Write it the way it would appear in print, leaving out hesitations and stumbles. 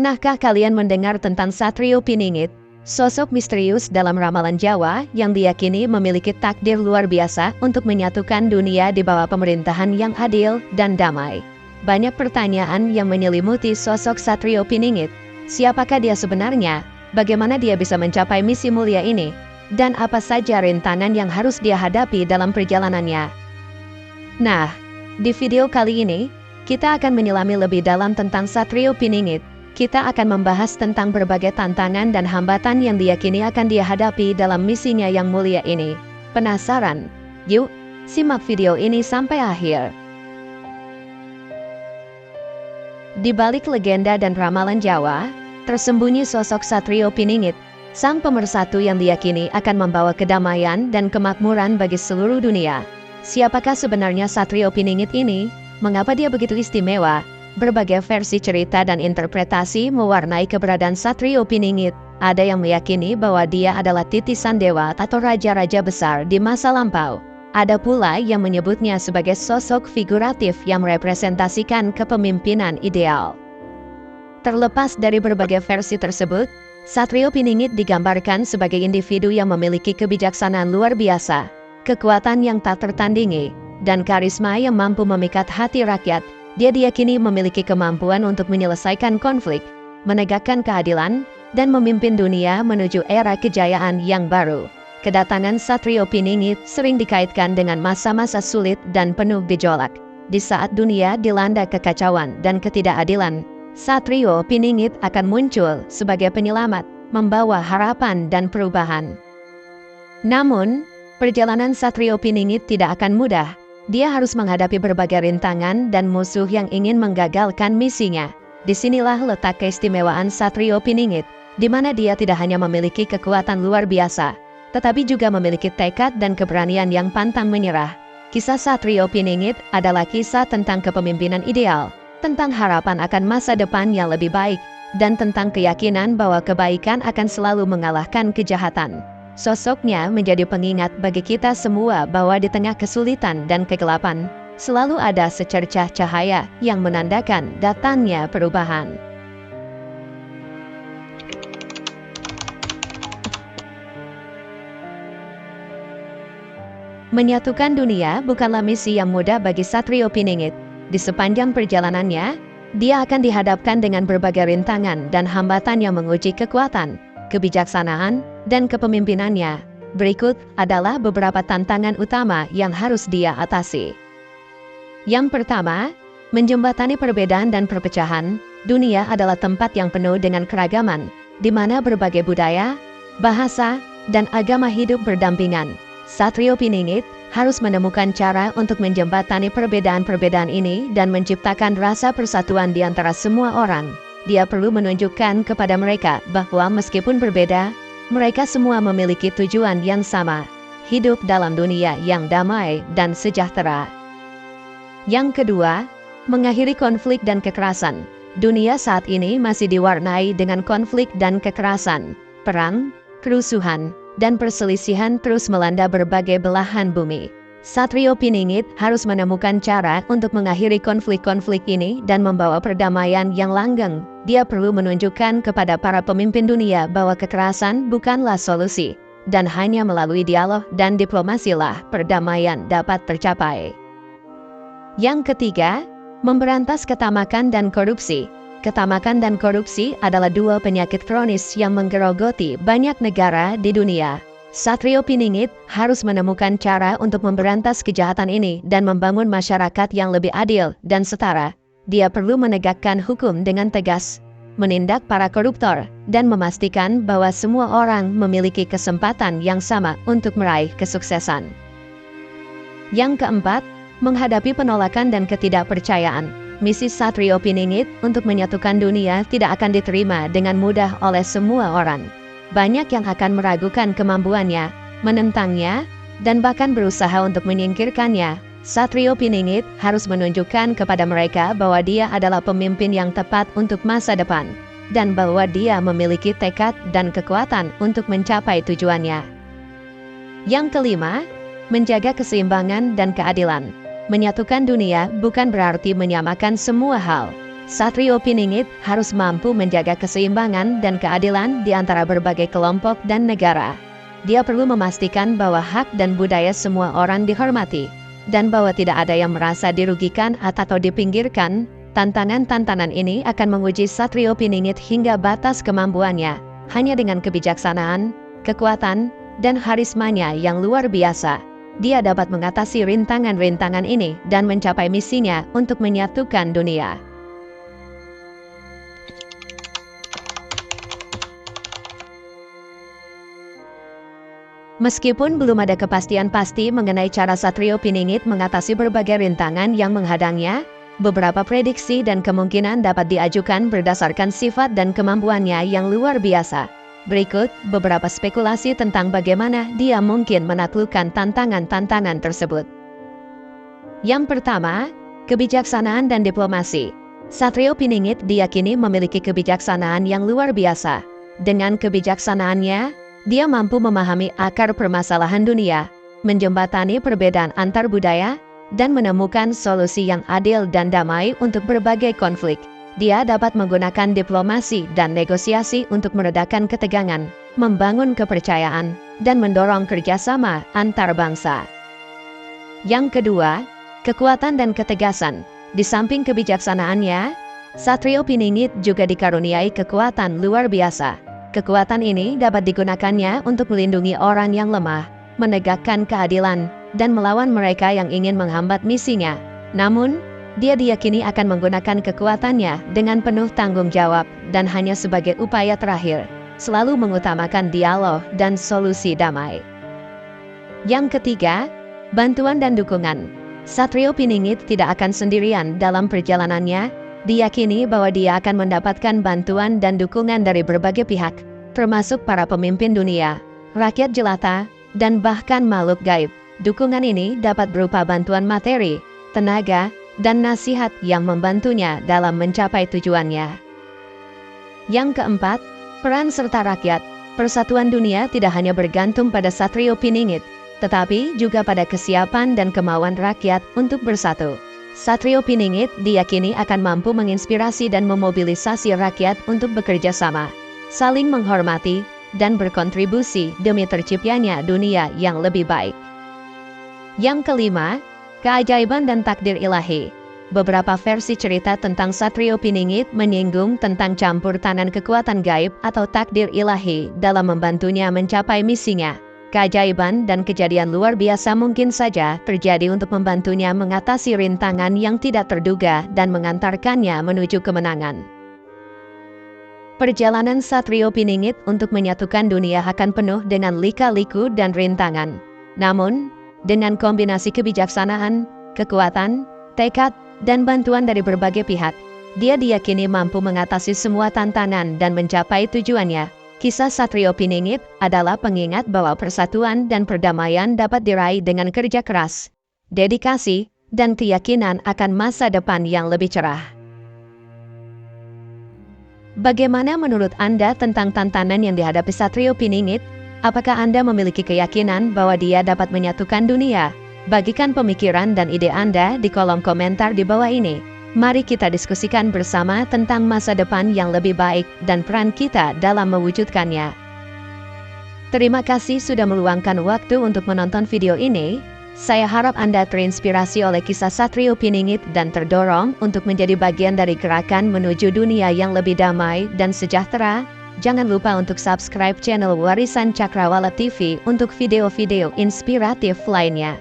Pernahkah kalian mendengar tentang Satrio Piningit, sosok misterius dalam ramalan Jawa yang diyakini memiliki takdir luar biasa untuk menyatukan dunia di bawah pemerintahan yang adil dan damai? Banyak pertanyaan yang menyelimuti sosok Satrio Piningit. Siapakah dia sebenarnya? Bagaimana dia bisa mencapai misi mulia ini? Dan apa saja rintangan yang harus dia hadapi dalam perjalanannya? Nah, di video kali ini, kita akan menyelami lebih dalam tentang Satrio Piningit. Kita akan membahas tentang berbagai tantangan dan hambatan yang diyakini akan dia hadapi dalam misinya yang mulia ini. Penasaran? Yuk, simak video ini sampai akhir. Di balik legenda dan ramalan Jawa, tersembunyi sosok Satrio Piningit, sang pemersatu yang diyakini akan membawa kedamaian dan kemakmuran bagi seluruh dunia. Siapakah sebenarnya Satrio Piningit ini? Mengapa dia begitu istimewa? Berbagai versi cerita dan interpretasi mewarnai keberadaan Satrio Piningit. Ada yang meyakini bahwa dia adalah titisan dewa atau raja-raja besar di masa lampau. Ada pula yang menyebutnya sebagai sosok figuratif yang merepresentasikan kepemimpinan ideal. Terlepas dari berbagai versi tersebut, Satrio Piningit digambarkan sebagai individu yang memiliki kebijaksanaan luar biasa, kekuatan yang tak tertandingi, dan karisma yang mampu memikat hati rakyat. Dia diyakini memiliki kemampuan untuk menyelesaikan konflik, menegakkan keadilan, dan memimpin dunia menuju era kejayaan yang baru. Kedatangan Satrio Piningit sering dikaitkan dengan masa-masa sulit dan penuh gejolak. Di saat dunia dilanda kekacauan dan ketidakadilan, Satrio Piningit akan muncul sebagai penyelamat, membawa harapan dan perubahan. Namun, perjalanan Satrio Piningit tidak akan mudah. Dia harus menghadapi berbagai rintangan dan musuh yang ingin menggagalkan misinya. Disinilah letak keistimewaan Satrio Piningit, di mana dia tidak hanya memiliki kekuatan luar biasa, tetapi juga memiliki tekad dan keberanian yang pantang menyerah. Kisah Satrio Piningit adalah kisah tentang kepemimpinan ideal, tentang harapan akan masa depan yang lebih baik, dan tentang keyakinan bahwa kebaikan akan selalu mengalahkan kejahatan. Sosoknya menjadi pengingat bagi kita semua bahwa di tengah kesulitan dan kegelapan, selalu ada secercah cahaya yang menandakan datangnya perubahan. Menyatukan dunia bukanlah misi yang mudah bagi Satrio Piningit. Di sepanjang perjalanannya, dia akan dihadapkan dengan berbagai rintangan dan hambatan yang menguji kekuatan, kebijaksanaan, dan kepemimpinannya. Berikut adalah beberapa tantangan utama yang harus dia atasi. Yang pertama, menjembatani perbedaan dan perpecahan. Dunia adalah tempat yang penuh dengan keragaman, di mana berbagai budaya, bahasa, dan agama hidup berdampingan. Satrio Piningit harus menemukan cara untuk menjembatani perbedaan-perbedaan ini dan menciptakan rasa persatuan di antara semua orang. Dia perlu menunjukkan kepada mereka bahwa meskipun berbeda, mereka semua memiliki tujuan yang sama, hidup dalam dunia yang damai dan sejahtera. Yang kedua, mengakhiri konflik dan kekerasan. Dunia saat ini masih diwarnai dengan konflik dan kekerasan. Perang, kerusuhan, dan perselisihan terus melanda berbagai belahan bumi. Satrio Piningit harus menemukan cara untuk mengakhiri konflik-konflik ini dan membawa perdamaian yang langgeng. Dia perlu menunjukkan kepada para pemimpin dunia bahwa kekerasan bukanlah solusi, dan hanya melalui dialog dan diplomasilah perdamaian dapat tercapai. Yang ketiga, memberantas ketamakan dan korupsi. Ketamakan dan korupsi adalah dua penyakit kronis yang menggerogoti banyak negara di dunia. Satrio Piningit harus menemukan cara untuk memberantas kejahatan ini dan membangun masyarakat yang lebih adil dan setara. Dia perlu menegakkan hukum dengan tegas, menindak para koruptor, dan memastikan bahwa semua orang memiliki kesempatan yang sama untuk meraih kesuksesan. Yang keempat, menghadapi penolakan dan ketidakpercayaan. Misi Satrio Piningit untuk menyatukan dunia tidak akan diterima dengan mudah oleh semua orang. Banyak yang akan meragukan kemampuannya, menentangnya, dan bahkan berusaha untuk menyingkirkannya. Satrio Piningit harus menunjukkan kepada mereka bahwa dia adalah pemimpin yang tepat untuk masa depan, dan bahwa dia memiliki tekad dan kekuatan untuk mencapai tujuannya. Yang kelima, menjaga keseimbangan dan keadilan. Menyatukan dunia bukan berarti menyamakan semua hal. Satrio Piningit harus mampu menjaga keseimbangan dan keadilan di antara berbagai kelompok dan negara. Dia perlu memastikan bahwa hak dan budaya semua orang dihormati, dan bahwa tidak ada yang merasa dirugikan atau dipinggirkan. Tantangan-tantangan ini akan menguji Satrio Piningit hingga batas kemampuannya. Hanya dengan kebijaksanaan, kekuatan, dan karismanya yang luar biasa, dia dapat mengatasi rintangan-rintangan ini dan mencapai misinya untuk menyatukan dunia. Meskipun belum ada kepastian pasti mengenai cara Satrio Piningit mengatasi berbagai rintangan yang menghadangnya, beberapa prediksi dan kemungkinan dapat diajukan berdasarkan sifat dan kemampuannya yang luar biasa. Berikut beberapa spekulasi tentang bagaimana dia mungkin menaklukkan tantangan-tantangan tersebut. Yang pertama, kebijaksanaan dan diplomasi. Satrio Piningit diyakini memiliki kebijaksanaan yang luar biasa. Dengan kebijaksanaannya, dia mampu memahami akar permasalahan dunia, menjembatani perbedaan antar budaya, dan menemukan solusi yang adil dan damai untuk berbagai konflik. Dia dapat menggunakan diplomasi dan negosiasi untuk meredakan ketegangan, membangun kepercayaan, dan mendorong kerjasama antar bangsa. Yang kedua, kekuatan dan ketegasan. Di samping kebijaksanaannya, Satrio Piningit juga dikaruniai kekuatan luar biasa. Kekuatan ini dapat digunakannya untuk melindungi orang yang lemah, menegakkan keadilan, dan melawan mereka yang ingin menghambat misinya. Namun, dia diyakini akan menggunakan kekuatannya dengan penuh tanggung jawab dan hanya sebagai upaya terakhir, selalu mengutamakan dialog dan solusi damai. Yang ketiga, bantuan dan dukungan. Satrio Piningit tidak akan sendirian dalam perjalanannya. Diyakini bahwa dia akan mendapatkan bantuan dan dukungan dari berbagai pihak, termasuk para pemimpin dunia, rakyat jelata, dan bahkan makhluk gaib. Dukungan ini dapat berupa bantuan materi, tenaga, dan nasihat yang membantunya dalam mencapai tujuannya. Yang keempat, peran serta rakyat. Persatuan dunia tidak hanya bergantung pada Satrio Piningit, tetapi juga pada kesiapan dan kemauan rakyat untuk bersatu. Satrio Piningit diyakini akan mampu menginspirasi dan memobilisasi rakyat untuk bekerja sama, saling menghormati, dan berkontribusi demi terciptanya dunia yang lebih baik. Yang kelima, keajaiban dan takdir ilahi. Beberapa versi cerita tentang Satrio Piningit menyinggung tentang campur tangan kekuatan gaib atau takdir ilahi dalam membantunya mencapai misinya. Keajaiban dan kejadian luar biasa mungkin saja terjadi untuk membantunya mengatasi rintangan yang tidak terduga dan mengantarkannya menuju kemenangan. Perjalanan Satrio Piningit untuk menyatukan dunia akan penuh dengan lika-liku dan rintangan. Namun, dengan kombinasi kebijaksanaan, kekuatan, tekad, dan bantuan dari berbagai pihak, dia diyakini mampu mengatasi semua tantangan dan mencapai tujuannya. Kisah Satrio Piningit adalah pengingat bahwa persatuan dan perdamaian dapat diraih dengan kerja keras, dedikasi, dan keyakinan akan masa depan yang lebih cerah. Bagaimana menurut Anda tentang tantangan yang dihadapi Satrio Piningit? Apakah Anda memiliki keyakinan bahwa dia dapat menyatukan dunia? Bagikan pemikiran dan ide Anda di kolom komentar di bawah ini. Mari kita diskusikan bersama tentang masa depan yang lebih baik dan peran kita dalam mewujudkannya. Terima kasih sudah meluangkan waktu untuk menonton video ini. Saya harap Anda terinspirasi oleh kisah Satrio Piningit dan terdorong untuk menjadi bagian dari gerakan menuju dunia yang lebih damai dan sejahtera. Jangan lupa untuk subscribe channel Warisan Cakrawala TV untuk video-video inspiratif lainnya.